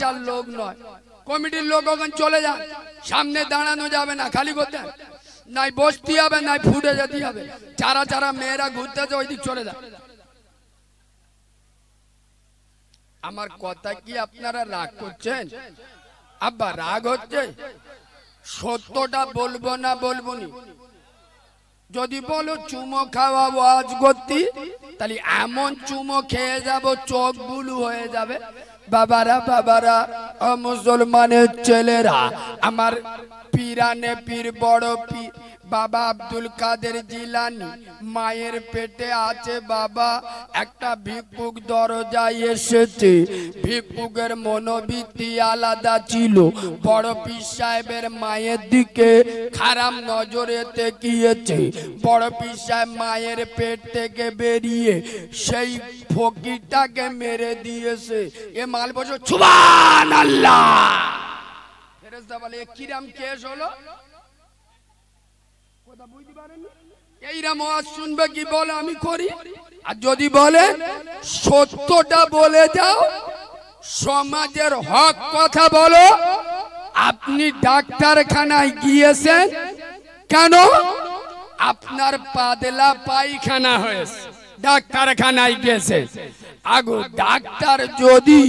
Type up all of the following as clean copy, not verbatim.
ধাঁচার লোক নয়। কমিটির লোক ওখানে চলে যান, সামনে দাঁড়ানো যাবে না, খালি করতে নাই বসতে হবে নাই ফুটে যেতে হবে। যারা যারা মেয়েরা ঘুরতেছে ওই দিক চলে যান। আমার কথা কি আপনারা রাগ করছেন? আব্বা রাগ হচ্ছে? সত্যটা বলবো না বলবো নি? যদি বলো চুমো খাওয়া ওয়াজ করতি, তাহলে এমন চুমো খেয়ে যাব চোখ বুলু হয়ে যাবে। বাবারা বাবারা, মুসলমানের ছেলেরা, আমার পীরানে পীর বড় পীর বাবা আব্দুল কাদের জিলানী মায়ের পেটে আছে বাবা। একটা ভিক্ষুক দরজায় এসেছে, ভিক্ষুকের মনোবৃত্তি আলাদা ছিল। বড় পীর সাহেবের মায়ের দিকে খারাপ নজরে তাকিয়েছে। বড় পীর সাহেব মায়ের পেট থেকে বেরিয়ে সেই ফকিরটাকে মেরে দিয়েছে। এ মাল বসে সুবহানাল্লাহ। ফেরেশতা বলে কিরাম কেস হলো? এইরকম ওয়াজ শুনবে কি বলে আমি করি? আর যদি বলে সত্যটা বলে যাও, সমাজের হক কথা বলো। আপনি ডাক্তারখানায় গিয়েছেন কেন? আপনার পাতলা পায়খানা হয়েছে, ডাক্তারখানায় গেছে। আগো ডাক্তার যদি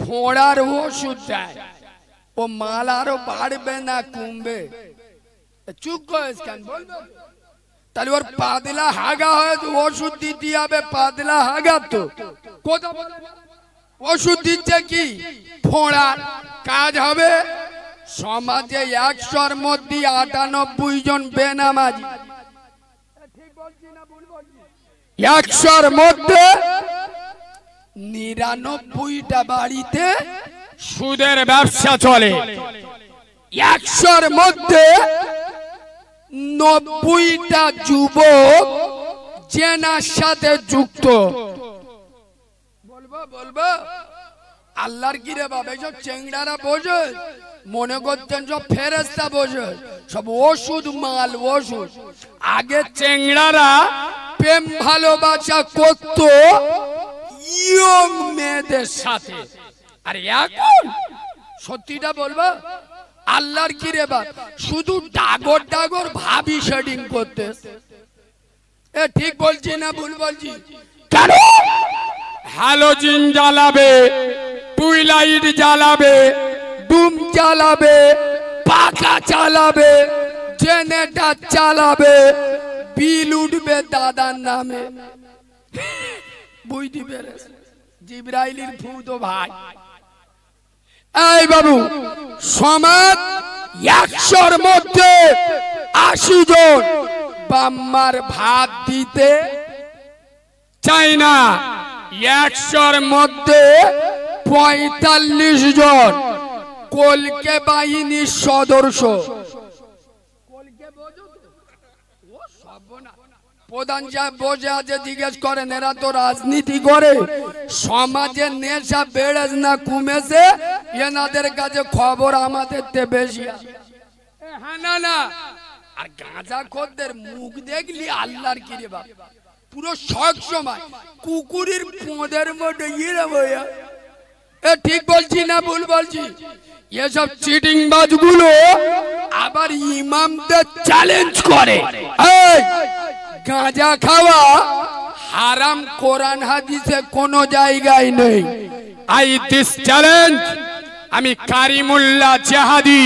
ফোঁড়ার ওষুধ দেয়, ও মাল আরো বাড়বে না কমবে? চুপ করেছ কেন বলবে? তাহলে ওর পাতলা হাগা হয়েছে, ওষুধ দিতে হবে পাতলা হাগা। তো কোথা ওষুধ দিচ্ছে কি? ফোঁড়ার কাজ হবে। সমাজে 100-র মধ্যে 98 জন বেনামাজি। 100-র মধ্যে 99টা বাড়িতে সুদের ব্যবসা চলে। 100-র মধ্যে 90টা যুবক জেনার সাথে যুক্ত। বলবো বলবো আল্লাহর কি রে বাবা? এইসব চেংড়ারা বোঝে, মনে করছেন সব ফেরেশতা বোঝে, সব ওষুধ মাল ওষুধ। আগে চেংড়ারা প্রেম ভালোবাসা করত ইয়ং মেয়েদের সাথে, আর এখন সত্যিটা বলবো আল্লাহর কি রে বাপ, শুধু ডাগর ডাগর ভাবি শেডিং করতে। এ ঠিক বলছি না ভুল বলছি? কেন হ্যালোজিন জ্বালাবে, টুইলাইট জ্বালাবে, ডুম জ্বালাবে, পাখা চালাবে, জেনারেটর চালাবে, বিল উঠবে দাদার নামে। বুঝতে পেরেছে? জিবরাইলের ভূত ভাই। এই বাবু, সমাজ 100-র মধ্যে 80 জন বাম্মার ভাত দিতে চায় না। 100-র মধ্যে 45 জন কলকে বাহিনীর সদস্য। প্রধান সাহেব বসে আছে, জিজ্ঞেস করেন এরা তো রাজনীতি করে, সমাজের নেশা বেড়েছে না কমেছে? এনাদের কাছে খবর আমাদের চেয়ে বেশি। হ্যাঁ না না। আর গাঁজা খোরদের মুখ দেখলি আল্লাহর কি রে বাপ, পুরো সব সময় কুকুরের পোঁদের মধ্যে ইয়ে বইয়া। এ ঠিক বলছি না ভুল বলছি? এসব চিটিং বাজগুলো আবার ইমামদের চ্যালেঞ্জ করে। এই গাঁজা খাওয়া হারাম, কোরআন হাদিসে কোনো জায়গায় নেই। আই দিস চ্যালেঞ্জ, আমি কারিমুল্লাহ জাহাদি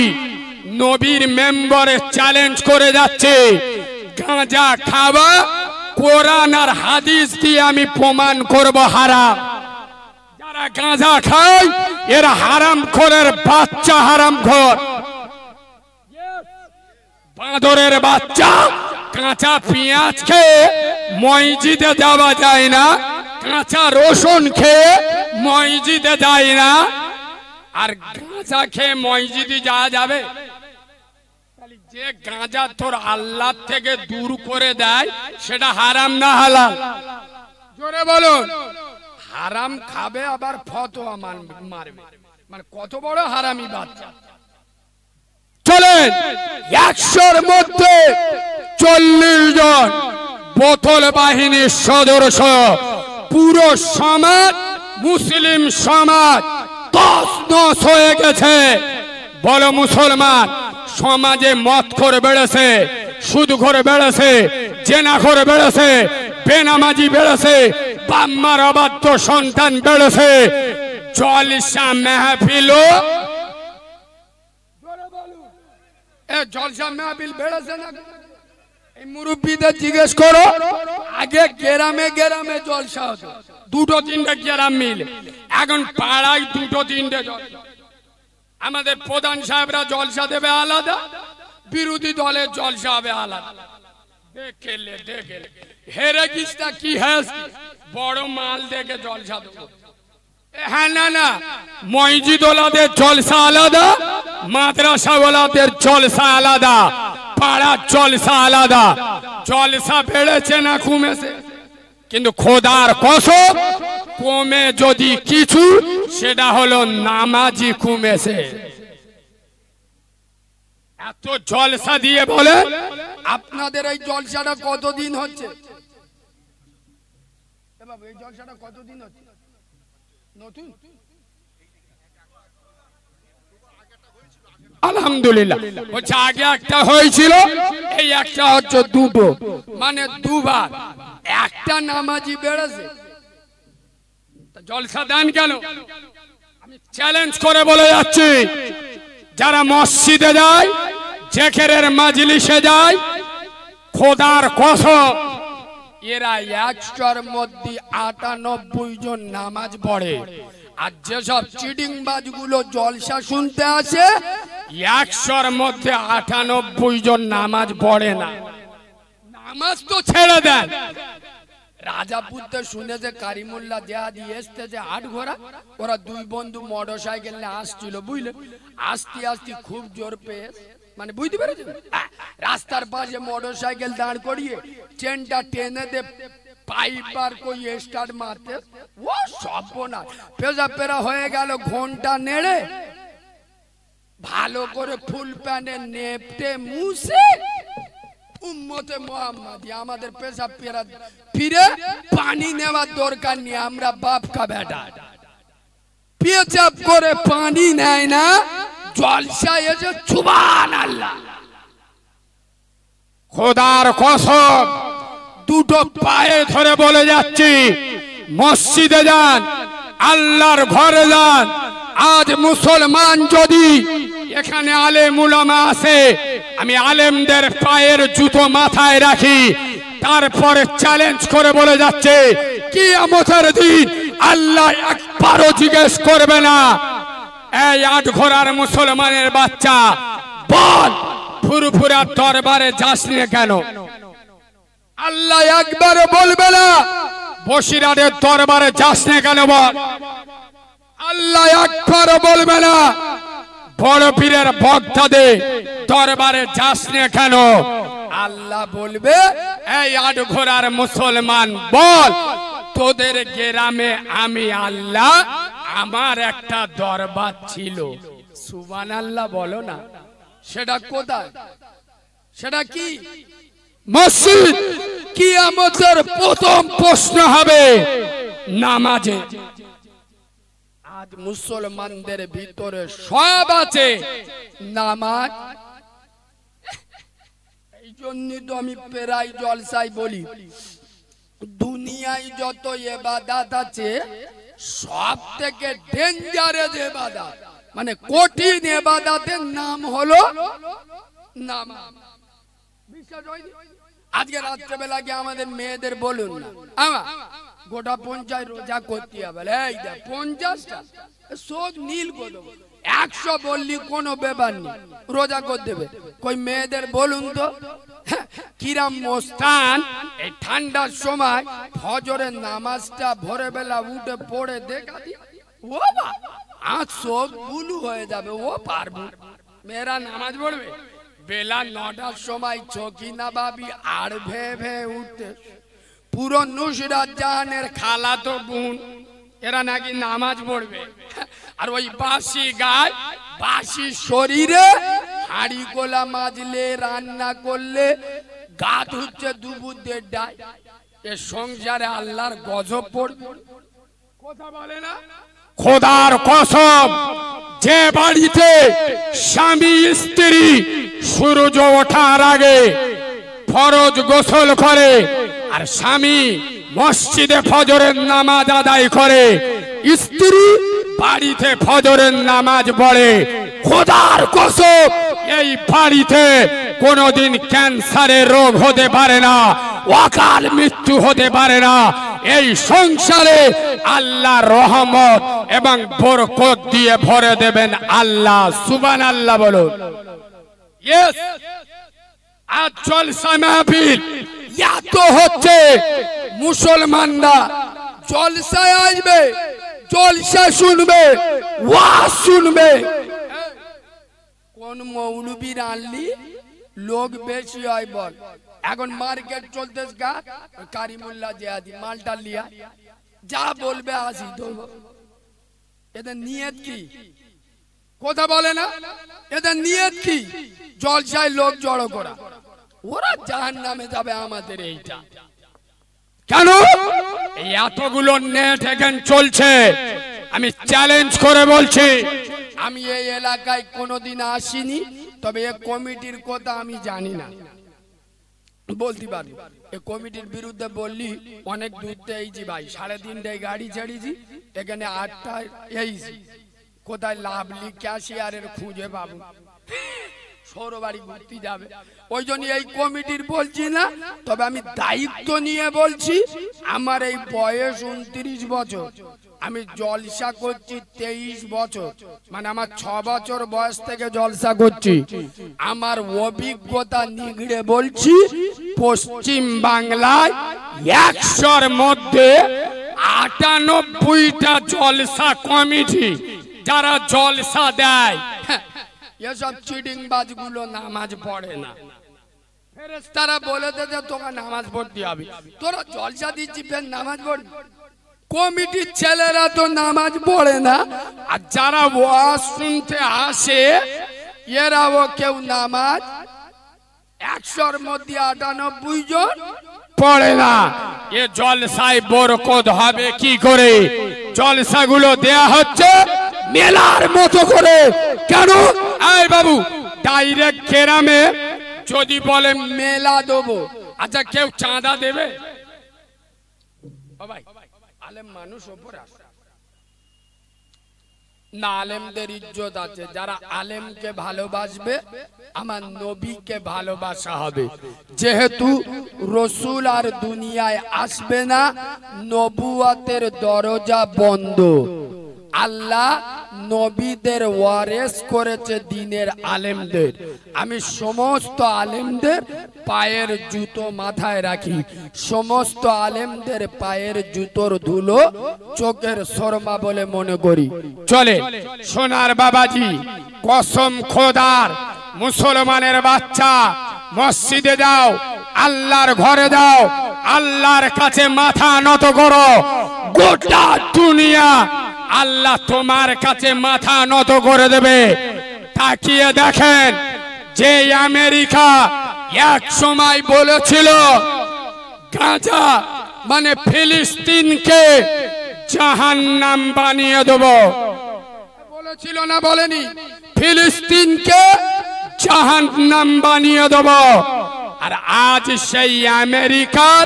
নবীর মেম্বারে চ্যালেঞ্জ করে যাচ্ছে। গাঁজা খাওয়া কোরআন আর হাদিস দিয়ে আমি প্রমাণ করব হারাম। যারা গাঁজা খায় এরা হারামখোরের বাচ্চা, হারামখোর বাঁদরের বাচ্চা। কাঁচা পেঁয়াজ খেয়ে মসজিদে যাওয়া যায় না, কাঁচা রসুন খেয়ে মসজিদে যায় না, আর গাঁজা খেয়ে মসজিদে যাওয়া যাবে? যে গাঁজা তোর আল্লাহ থেকে দূর করে দেয় সেটা হারাম না হালাল? জোরে বলুন। হারাম খাবে আবার ফতোয়া মারবে, মানে কত বড় হারামি বাচ্চা। চলেন 100-র মধ্যে 40 জন বোতল বাহিনীর সদস্য। পুরো সমাজ, মুসলিম সমাজ 10 নষ্ট হয়ে গেছে। বলো মুসলমান, সমাজে মদ করে বেড়েছে, সুদ করে বেড়েছে, জেনা করে বেড়েছে, বেনামাজি বেড়েছে, বাম্মার অবাধ্য সন্তান বেড়েছে। জলসা মেহফিল, জলসা মেহফিল বেড়েছে না? এই মুরব্বীদের জিজ্ঞেস করো, আগে গ্রামে গ্রামে জলসা হতো, দুটো তিনটে গ্রাম মিলে, এখন পাড়ায় দুটো তিনটে জলসা। আমাদের প্রধান সাহেবরা জলসা দেবে আলাদা, বিরোধী দলের জলসা হবে আলাদা। দেখেলে দেখেলে হেরে গিসটা কি হ্যাঁ, বড় মাল দেখে জলসা দেবো। হ্যাঁ না না, মসজিদওয়ালাদের জলসা আলাদা, মাদ্রাসাওয়ালাদের জলসা আলাদা, পাড়ার জলসা আলাদা। জলসা বেড়েছে না কমেছে? কিন্তু খোদার কসম, কমে যদি কিছু, সেটা হলো নামাজি কমেছে। এত জলসা দিয়ে বলে। আপনাদের এই জলসাটা কতদিন হচ্ছে? এই জলসাটা কতদিন হচ্ছে? নতুন? আলহামদুলিল্লাহ। হচ্ছে আগে একটা হয়েছিল, এই একটা হচ্ছে দুটো, মানে দুবার। একটা নামাজি বেড়েছে, জলসা দেন কেন? আমি চ্যালেঞ্জ করে বলে যাচ্ছি, যারা মসজিদে যায়, জিকিরের মাজলিসে যায়, খোদার কসম এরা 100-র মধ্যে 98 জন নামাজ পড়ে। আর যেসব চিটিং বাজগুলো জলসা শুনতে আসে, 100-র মধ্যে 98 জন নামাজ পড়ে না। নামাজ তো ছেড়ে দেন। রাজাপুরতে শুনেছে কারিমুল্লাহ দেহাদি এসতেছে 8 ঘোড়া, ওরা দুই বন্ধু মোটর সাইকেল নিয়ে আসছিল, বুঝলে? আস্তে আস্তে খুব জোর পেয়ে, মানে বুঝতে পেরেছেন, রাস্তার পাশে মোটর সাইকেল দাঁড় করিয়ে চেনটা টেনে দে, পাইপ বার কই স্টার্ট মারতে, ও সর্বনাশ, পেজা পেরা হয়ে গেল। ঘন্টা নেড়ে ভালো করে ফুল প্যান্টে নেপটে মুছে উম্মতে মুহাম্মাদি আমাদের পেশাব পেরা ফিরে পানি নেওয়ার দরকার নেই। আমরা বাপ কা বেটা পেশাব করে পানি নেয় না, জলসা এসে সুবহানাল্লাহ। খোদার কসম, দুটো পায়ে ধরে বলে যাচ্ছি, মসজিদে যান, আল্লাহর ঘরে যান। আজ মুসলমান যদি এখানে আলেম উলামা আছে, আমি আলেমদের পায়ের জুতো মাথায় রাখি, তারপরে চ্যালেঞ্জ করে বলে যাচ্ছে, কিয়ামতের দিন আল্লাহ একবারও জিজ্ঞেস করবে না, এই 8 ঘোড়ার মুসলমানের বাচ্চা, বল ফুরফুরা দরবারে যাস না কেন? আল্লাহ একবারও বলবে না, বসিরহাটের দরবারে যাস না কেন বল। আল্লাহ একবারও বলবে না, বড় পীরের বগদাদে দরবারে যাস না কেন। আল্লাহ বলবে, এই 8 ঘোড়ার মুসলমান বল, তোদের গ্রামে আমি আল্লাহ, আমার একটা দরবার ছিল। সুবহানাল্লাহ বলো না। সেটা কোথায়? সেটা কি? মসজিদ। কিয়ামতের প্রথম প্রশ্ন হবে নামাজে। আজ মুসলমানদের ভিতরে সব আছে, নামাজ। এই জন্যই তো আমি প্রায় জলসায় বলি, দুনিয়ায় যত ইবাদত আছে, সব থেকে ডেঞ্জারাস ইবাদত, মানে কঠিন ইবাদতের নাম হলো নামাজ। বিশ্বাস হয়নি? আজকে রাত্রেবেলা গিয়ে আমাদের মেয়েদের বলুন না, আমা গোটা 50 রোজা করতে হবে, এই দেখ 50টা সব নীল করে দেবো, 100 বললি কোনো ব্যাপার নেই, রোজা করে দেবে। কই মেয়েদের বলুন তো, কিরাম মোস্তান এই ঠান্ডার সময় ফজরের নামাজটা ভোরে বেলা উঠে পড়ে দেখা দি, ও বা আজ সব গুলু হয়ে যাবে, ও পারবো। মেয়েরা নামাজ পড়বে বেলা 9টার সময়, চকি না ভাবি আর ভে ভে উঠতে, পুরো নুসরাত জাহানের খালাতো বোন এরা নাকি নামাজ পড়বে, আর ওই বাসি গায় বাসি শরীরে হাড়ি গোলা মাজলে, রান্না করলে, গা ধুচ্ছে দুপুর 1:30টায়। এ সংসারে আল্লাহর গজব পড়বে, কথা বলে না। খোদার কসম, যে বাড়িতে স্বামী স্ত্রী সূর্য ওঠার আগে ফরজ গোসল করে আর স্বামী মসজিদে ফজরের নামাজ আদায় করে, স্ত্রী বাড়িতে ফজরের নামাজ পড়ে, খোদার কসম এই বাড়িতে কোনোদিন ক্যান্সারের রোগ হতে পারে না, অকাল মৃত্যু হতে পারে না। এই সংসারে আল্লাহর রহমত এবং বরকত দিয়ে ভরে দেবেন আল্লাহ। সুবহানাল্লাহ বলুন। ইয়েস, আজ জলসা মাহফিল এত হচ্ছে, মুসলমানরা জলসায় আসবে, জলসা শুনবে, ওয়াজ শুনবে। কোন মৌলবীর আনলি লোক বেশি হয় বল? এখন মার্কেট চলতেছে গা, কারিমুল্লাহ জিয়াদি মালটা লিয়া যা বলবে আসি দেবো। এদের নিয়ত কি? কথা বলে না, এদের নিয়ত কি? জলসায় লোক জড়ো করা। ওরা জাহান্নামে যাবে, আমাদের এইটা কেন? এই এতগুলো নেট এখন চলছে, আমি চ্যালেঞ্জ করে বলছি, আমি এই এলাকায় কোনোদিন আসিনি, তবে এই কমিটির কথা আমি জানি না, বলতে পারি। এই কমিটির বিরুদ্ধে বললি অনেক দূরতে এইছি ভাই, 3:30টায় গাড়ি ছেড়েছি, এখানে 8টায় এইছি। কোথায় লাভলি ক্যাশিয়ারের খুঁজে পাবো, সৌরবাড়ি ঘুরতে যাবে, ওই জন্য এই কমিটির বলছি না। তবে আমি দায়িত্ব নিয়ে বলছি, আমার এই বয়স 29 বছর, আমি জলসা করছি 23 বছর, মানে আমার 6 বছর বয়স থেকে জলসা করছি। আমার অভিজ্ঞতা নিগড়ে বলছি, পশ্চিম বাংলায় 100-র মধ্যে 98টা জলসা কমিটি যারা জলসা দেয়, এসব চিটিং বাজগুলো নামাজ পড়ে না। ফেরেশতারা বলে দে যে তোকে নামাজ পড়তে হবে, তোরা জলসা দিচ্ছি ফের নামাজ পড়বি? কমিটির ছেলেরা তো নামাজ পড়ে না, আর যারা ওয়াজ শুনতে আসে এরাও কেউ নামাজ 100-র মধ্যে 98 জন পড়ে না। এ জলসায় বরকত হবে কি করে? জলসাগুলো দেয়া হচ্ছে মেলার মতো করে। কেন? এই বাবু, ডাইরেক্ট গ্রামে যদি বলে মেলা দেবো, আচ্ছা কেউ চাঁদা দেবে? ভাই আলেম মানুষ ওপরে আসে না, আলেমদের ইজ্জত আছে। যারা আলেমকে ভালোবাসবে, আমার নবীকে ভালোবাসা হবে। যেহেতু রসুল আর দুনিয়ায় আসবে না, নবুয়তের দরজা বন্ধ। আল্লাহ নবীদের ওয়ারেস করেছে দিনের আলেমদের। আমি সমস্ত আলেমদের পায়ের জুতো মাথায় রাখি, সমস্ত আলেমদের পায়ের জুতোর ধুলো চোখের শর্মা বলে মনে করি। চলে সোনার বাবাজি, কসম খোদার, মুসলমানের বাচ্চা, মসজিদে যাও, আল্লাহর ঘরে যাও, আল্লাহর কাছে মাথা নত করো। গোটা দুনিয়া আল্লাহ তোমার কাছে মাথা নত করে দেবে। তাকিয়ে দেখেন, যে আমেরিকা এক সময় বলেছিল গাজা মানে ফিলিস্তিনকে জাহান্নাম বানিয়ে দেব, বলেছিল না? বলেনি? ফিলিস্তিনকে জাহান্নাম বানিয়ে দেব। আর আজ সেই আমেরিকার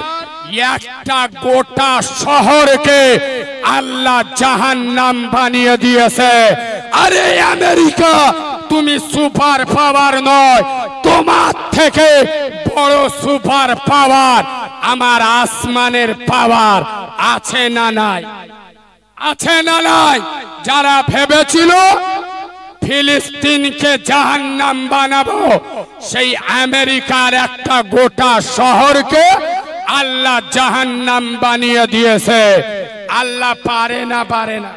একটা গোটা শহরকে আল্লাহ জাহান্নাম বানিয়ে দিয়েছে। আরে আমেরিকা, তুমি সুপার পাওয়ার নয়, তোমার থেকে বড় সুপার পাওয়ার আমার আসমানের পাওয়ার আছে না নাই? আছে না নাই? যারা ভেবেছিল ফিলিস্তিনকে জাহান্নাম বানাবো, সেই আমেরিকার একটা গোটা শহরকে আল্লাহ জাহান্নাম বানিয়ে দিয়েছে। আল্লাহ পারে না? পারে না?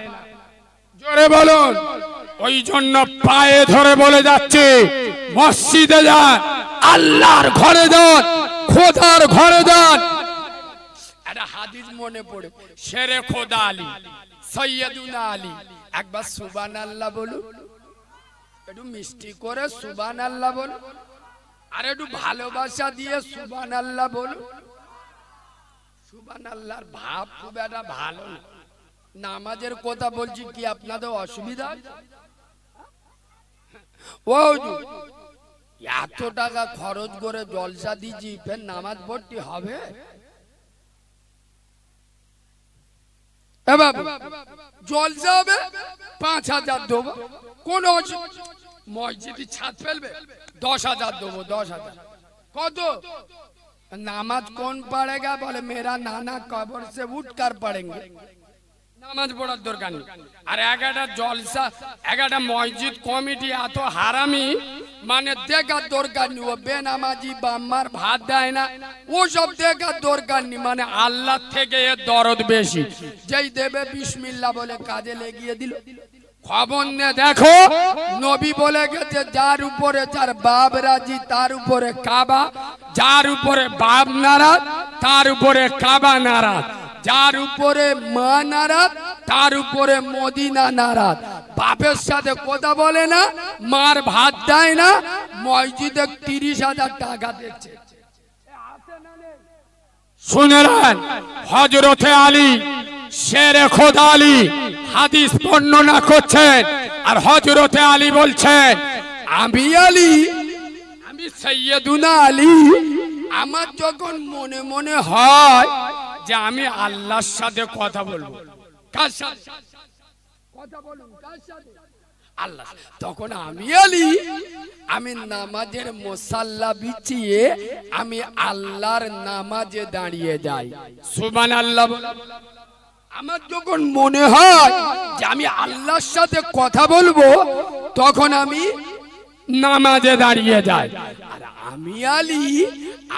জোরে বলুন। ওই জন্য পায়ে ধরে বলে যাচ্ছে, মসজিদে যান, আল্লাহর ঘরে যান, খোদার ঘরে যান। একটা হাদিস মনে পড়ে, শেরে খোদা আলী, সৈয়দুনা আলী, একবার সুবহানাল্লাহ বলুন, একটু মিষ্টি করে সুবহানাল্লাহ বলুন, আর একটু ভালোবাসা দিয়ে সুবহানাল্লাহ বলুন। সুবহানাল্লাহর ভাব খুব একটা ভালো না। নামাজের কথা বলছি, কি আপনাদের অসুবিধা? ও হুজুর, এত টাকা খরচ করে জলসা দিচ্ছি, ফের নামাজ পড়তে হবে? এ বাবু, জলসা হবে 5,000 দেবো, কোন মসজিদে ছাদ ফেলবে 10,000 দেবো, 10,000। কত? নামাজ কোন পড়েগা? বলে মেরা নানা কবর সে উঠकर पढ़ेंगे। নামাজ পড়ার দরকার নেই। আর একটা জলসা, একটা মসজিদ কমিটি এত হারামি, মানে দেখার দরকার নেই। ও বেনামাজি বাম্মার ভাত দেয় না, ও সব দেখার দরকার নেই। মানে আল্লাহ থেকে এর দরদ বেশি। যেই দেবে বিসমিল্লাহ বলে কাজে লেগিয়ে দিল। খবর নে দেখো, নবী বলে গেছে যার উপরে যার বাপ রাজি তার উপরে কাবা, যার উপরে বাপ নারাজ তার উপরে কাবা নারাজ, যার উপরে মা নারাজ তার উপরে মদিনা নারাজ। বাপের সাথে কথা বলে না, মার ভাত দেয় না, মসজিদে 30,000 টাকা দিচ্ছে। শুনেলেন, হযরতে আলী শেরে খোদা আলী হাদিস বর্ণনা করছেন, আর হযরতে আলী বলছেন আমি আলী, আমি সৈয়দুনা আলী, আমার যখন মনে মনে হয় যে আমি আল্লাহর সাথে কথা বলবো, কার সাথে কথা বলবো, কার সাথে? আল্লাহ। তখন আমি আলী, আমি নামাজের মুসাল্লা বিছিয়ে আমি আল্লাহর নামাজে দাঁড়িয়ে যাই। সুবহানাল্লাহ। আমার যখন মনে হয় যে আমি আল্লাহর সাথে কথা বলবো, তখন আমি নামাজে দাঁড়িয়ে যাই। আর আমি আলী,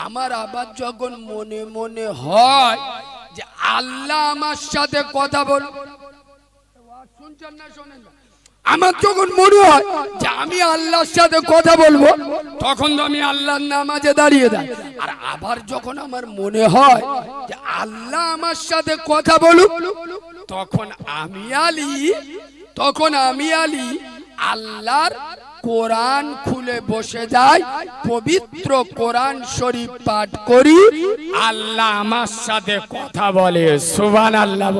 আমার আবার যখন মনে মনে হয় যে আল্লাহ আমার সাথে কথা বলবো, শুনছেন না শোনেন না, আমার যখন মনে হয় যে আমি আল্লাহর সাথে কথা বলবো, তখন তো আমি আল্লাহর নামাজে দাঁড়িয়ে যাই। আর আবার যখন আমার মনে হয় যে আল্লাহ আমার সাথে কথা বলুক, তখন আমি আলী আল্লাহর কোরআন খুলে বসে যাই, পবিত্র কোরআন শরীফ পাঠ করি, আল্লাহ আমার সাথে কথা বলে। সুবহানাল্লাহ।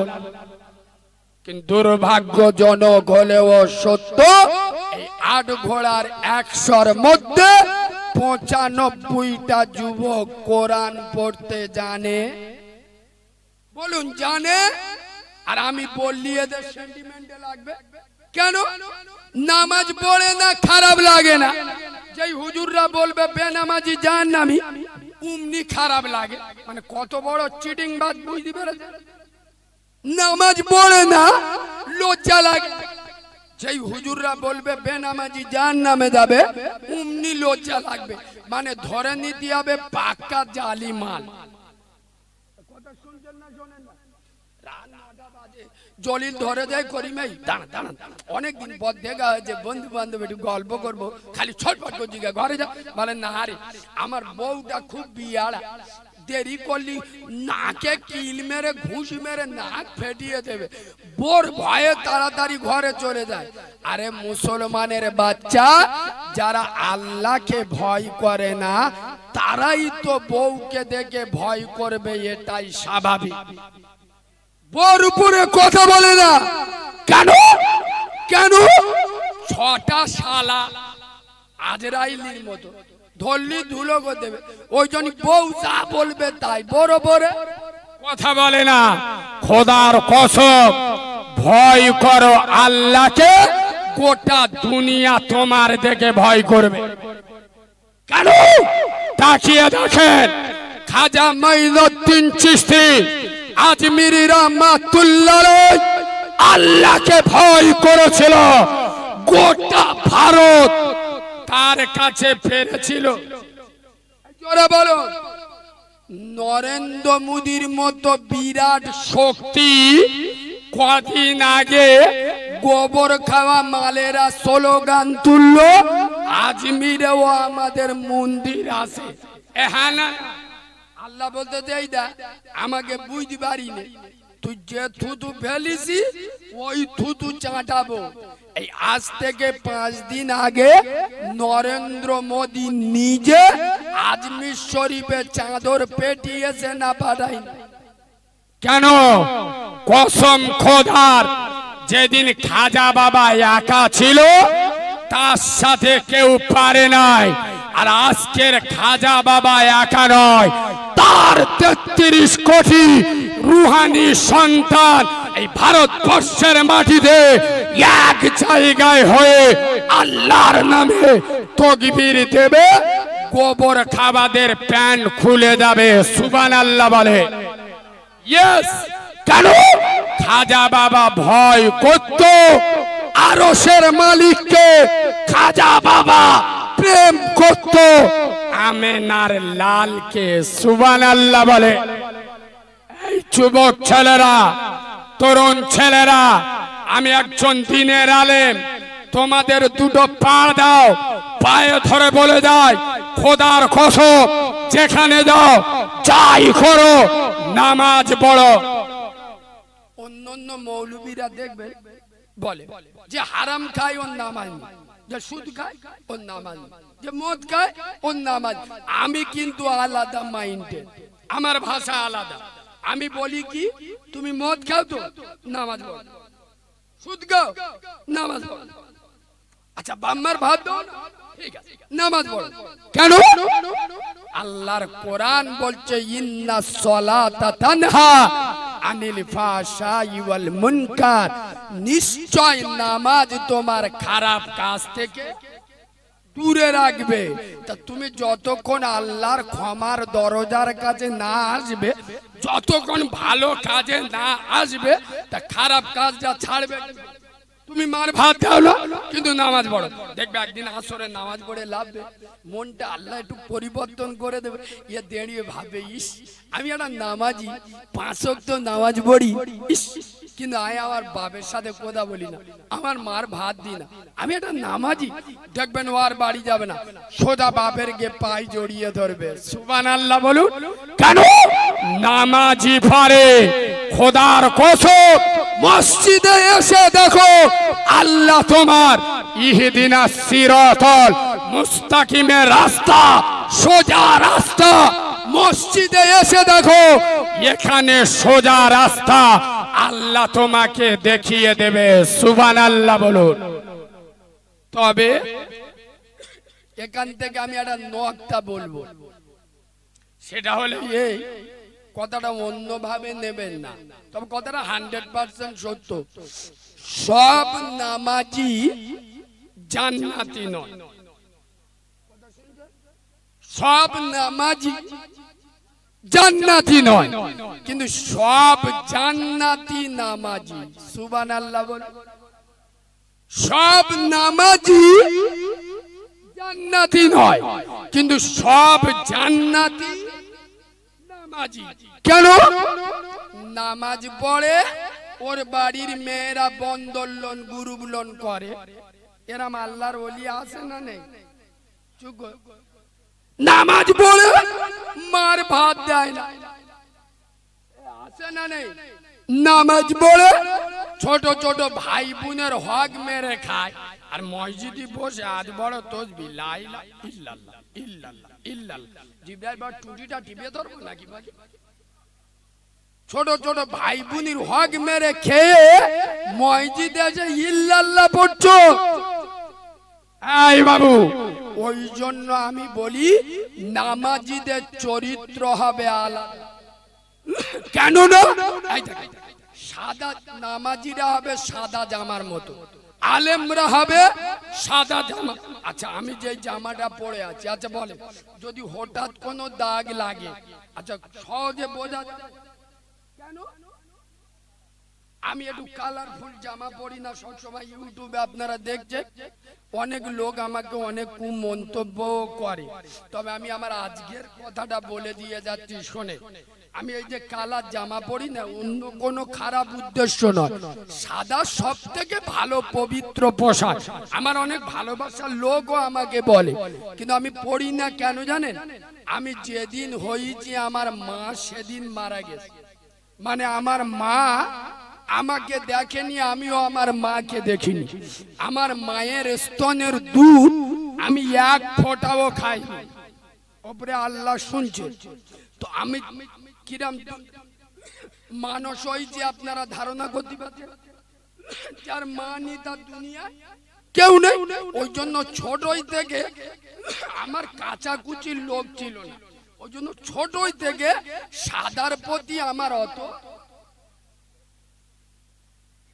কিন্তু দুর্ভাগ্যজনক হলেও সত্য, এই 8 ঘোড়ার 100-র মধ্যে 95টা যুবক কোরআন পড়তে জানে। বলুন জানে? আর আমি বললি এদের সেন্টিমেন্টে লাগবে কেন? নামাজ পড়ে না, খারাপ লাগে না। যেই হুজুররা বলবে বেনামাজি জাহান্নামী, উমনি খারাপ লাগে। মানে কত বড় চিটিং বাদ, বুঝতে পেরেছেন? নামাজ পড়ে না, লজ্জা লাগে। যেই হুজুররা বলবে বেনামাজি জাহান্নামে যাবে, উমনি লজ্জা লাগবে। মানে ধরে নিতে হবে পাক্কা জালি মাল। কথা শুনছেন না শোনেন না? রাত 9টা বাজে, জলিল ধরে দেয় করিম ভাই দাঁড়া দাঁড়া, অনেকদিন পর দেখা হয়েছে, বন্ধু বান্ধব একটু গল্প করবো, খালি ছটফট করছি, ঘরে যা। বলে না রে, আমার বউটা খুব বিয়াড়া, দেরি করলি নাকে কিল মেরে ঘুষ মেরে নাক ফেটিয়ে দেবে। বোর ভয়ে তাড়াতাড়ি ঘরে চলে যায়। আরে মুসলমানের বাচ্চা, যারা আল্লাহকে ভয় করে না, তারাই তো বউকে দেখে ভয় করবে, এটাই স্বাভাবিক। বোর উপরে কথা বলে না কেন? কেন? 6টা শালা আজরাইলির মতো, ধরলি ধুলো করে দেবে। ওই জন্য বউ যা বলবে তাই, বড় বড় কথা বলে না। খোদার কসম, ভয় করো আল্লাহকে, গোটা দুনিয়া তোমার দেখে ভয় করবে। কেন? তাকিয়ে দেখেন, খাজা মাইনুদ্দিন চিশতি আজমিরি রাহমাতুল্লাহ আলাইহি আল্লাহকে ভয় করেছিল, গোটা ভারত তার কাছে ফিরেছিল। জোরে বলো। নরেন্দ্র মোদীর মতো বিরাট শক্তি কদিন আগে গোবর খাওয়া মালেরা স্লোগান তুললো, আজমিরেও আমাদের মন্দির আছে। হ্যাঁ না? আল্লাহ বলতে দেই দা, আমাকে বুঝতে পারিনি, তুই যে থুতু ফেলিসি ওই থুতু চাটাবো। এই আজ থেকে 5 দিন আগে নরেন্দ্র মোদী নিজে আজমির শরীফে চাদর পেটিয়েছে না পাঠায়নি? কেন? কসম খোদার, যেদিন খাজা বাবা একা ছিল, তার সাথে কেউ পারে নাই। আর আজকের খাজা বাবা একা নয়, তার 33 কোটি রুহানি সন্তান এই ভারতবর্ষের মাটিতে এক জায়গায় হয়ে আল্লাহর নামে তাকবীর দেবে, গোবর খাবাদের প্যান্ট খুলে যাবে। সুবহানাল্লাহ বলে। ইয়েস, কেন? খাজা বাবা ভয় করত আরশের মালিককে, খাজা বাবা প্রেম করত আমেনার লালকে। সুবহানাল্লাহ বলে। এই যুবক ছেলেরা, তরুণ ছেলেরা, আমি একজন দ্বীনের আলেম, তোমাদের দুটো পা দাও, পায়ে ধরে বলে যায় খোদার কসম, যেখানে যাও যাই করো নামাজ পড়ো। অন্যান্য মৌলবীরা দেখবেন বলে যে হারাম খায় ওর নামাজ নেই, যে সুদ খায় ওর নামাজ নেই, যে মদ খায় ওর নামাজ। আমি কিন্তু আলাদা মাইন্ডে, আমার ভাষা আলাদা। আমি বলি কি, তুমি মদ খাও তো নামাজ পড়ো, সুদ খাও নামাজ পড়ো, আচ্ছা বাম্মার ভাত দাও ঠিক আছে নামাজ পড়ো। কেন? আল্লাহর কোরআন বলছে ইন্নাস সালাতা তানহা আনিল ফাহশাই ওয়াল মুনকার, নিশ্চয় নামাজ তোমার খারাপ কাজ থেকে দূরে রাখবে। তা তুমি যতক্ষণ আল্লাহর ক্ষমার দরজার কাছে না আসবে, যতক্ষণ ভালো কাজে না আসবে, তা খারাপ কাজটা ছাড়বে। তুমি মার ভাত দাও না কিন্তু নামাজ পড়ো, দেখবে একদিন আসরে নামাজ পড়ে লাভবে, মনটা আল্লাহ একটু পরিবর্তন করে দেবে। ইয়ে দাঁড়িয়ে ভাবে, ইস আমি একটা নামাজি, 5 ওয়াক্ত নামাজ পড়ি, ইস কিন্তু আমি আমার বাপের সাথে কথা বলি না, আমার মার ভাত দিই না, আমি একটা নামাজি। দেখবেন ও আর বাড়ি যাবে না, সোজা বাপের গিয়ে পাই জড়িয়ে ধরবে। সুবহানাল্লাহ বলুন। কেন? নামাজি পারে, খোদার কসম মসজিদে এসে দেখো আল্লাহ তোমার ইহদিনাস সিরাতাল মুস্তাকিমের রাস্তা, সোজা রাস্তা, মসজিদে এসে দেখো এখানে সোজা রাস্তা আল্লাহ তোমাকে দেখিয়ে দেবে। সুবহানাল্লাহ বলুন। তবে এখান থেকে আমি একটা নকতা বলবো, সেটা হলো এই, কথাটা অন্যভাবে নেবেন না, তবে কথাটা 100% সত্য। সব নামাজি জান্নাতি নয়, সব নামাজি জান্নাতি নয়, কিন্তু সব জান্নাতি নামাজি। সুবহানাল্লাহ বল। সব নামাজি জান্নাতি নয়, কিন্তু সব জান্নাতি নামাজি। কেন? নামাজ পড়ে, ওর বাড়ির মেয়েরা বন্ধন লোন গ্রুপ লোন করে, এরম আল্লাহর ওলি আছে না নেই? চুপ। নামাজ পড়ে মার ভাত দেয় না, আছে না নেই? নামাজ পড়ে ছোট ছোট ভাই বোনের হক মেরে খায়, আর মসজিদে বসে আজ বড় তসবিহ লা ইলাহা ইল্লাল্লাহ ইল্লাল্লাহ ইল্লাল্লাহ, জিব্রাইল বা টুটিটা টিপে ধরবো নাকি? ছোট ছোট ভাই বোনের হক মেরে খেয়ে মসজিদে এসে ইল্লাল্লাহ পড়ছো। এই বাবু, ওই জন্য আমি বলি নামাজিদের চরিত্র হবে আলাদা। কেন না? সাদা নামাজিরা হবে সাদা জামার মতো, আলেমরা হবে সাদা জামা। আচ্ছা আমি যে জামাটা পরে আছি, আচ্ছা বলে যদি হঠাৎ কোনো দাগ লাগে, আচ্ছা সহজে বোঝা যায় কেন? আমি একটু কালারফুল জামা পরি না সবসময়, ইউটিউবে আপনারা দেখছেন অনেক লোক আমাকে অনেক কুমন্তব্য করে, তবে আমি আমার আজকের কথাটা বলে দিয়ে যাচ্ছি শোনে। আমি এই যে কালার জামা পরি না, অন্য কোনো খারাপ উদ্দেশ্য নয়, সাদা সব থেকে ভালো পবিত্র পোশাক। আমার অনেক ভালোবাসার লোকও আমাকে বলে, কিন্তু আমি পরি না কেন জানেন? আমি যেদিন হয়েছি আমার মা সেদিন মারা গেছে, মানে আমার মা আমাকে দেখেনি, আমিও আমার মাকে দেখিনি। আমার মায়ের স্তনের দুধ আমি এক ফোঁটাও খাই, ওপরে আল্লাহ শুনছে। তো আমি কিরাম মানুষ হয়েছি আপনারা ধারণা করতে পারছেন? যার মা নেই তার দুনিয়া কেউ নেই। ওই জন্য ছোটই থেকে আমার কাচাকুচির লোক ছিল না, ওই জন্য ছোটই থেকে সাদার প্রতি আমার অত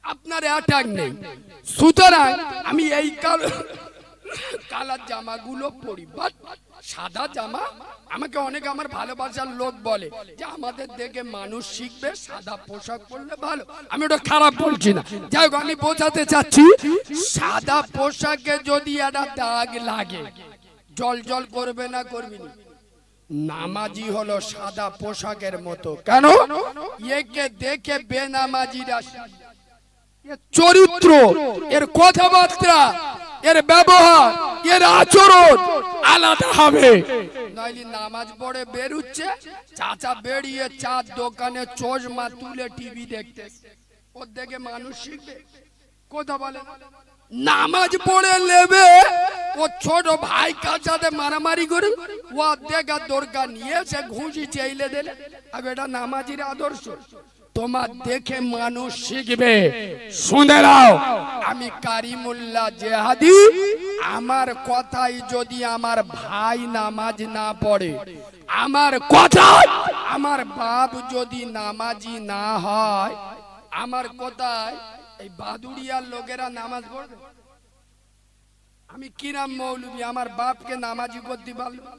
আপনার অ্যাটাক নেই। সুতরাং আমি এই কালার জামাগুলো পরি, বাট সাদা জামা আমাকে অনেক আমার ভালোবাসার লোক বলে যে আমাদের দেখে মানুষ শিখবে, সাদা পোশাক পরলে ভালো। আমি ওটা খারাপ বলছি না, যাই হোক আমি বোঝাতে চাচ্ছি সাদা পোশাকে যদি একটা দাগ লাগে জল জল করবে না, করবি না। নামাজি হলো সাদা পোশাকের মতো। কেন? একে দেখে বেনামাজিরা চরিত্র, এর কথাবার্তা, এর ব্যবহার, এর আচরণ আলাদা হবে। নইলে নামাজ পড়ে বেরুচ্ছে, চাচা বেরিয়ে চার দোকানে চশমা তুলে টিভি দেখতে, ওর দেখে মানুষ শিখবে? কথা বলে নামাজ পড়ে নেবে, ও ছোট ভাই কাচাতে মারামারি করে ও দেখার দরকার নিয়ে সে ঘুষি চাইলে দিলে, আর এটা নামাজির আদর্শ? তোমার দেখে মানুষ শিখবে। শুনে নাও, আমি কারিমুল্লাহ জেহাদি, আমার কথাই যদি আমার ভাই নামাজ না পড়ে, আমার কথায় আমার বাপ যদি নামাজি না হয়, আমার কথায় এই বাদুড়িয়ার লোকেরা নামাজ পড়বে? আমি কিরাম মৌলবি আমার বাপকে নামাজি করতে পারলাম?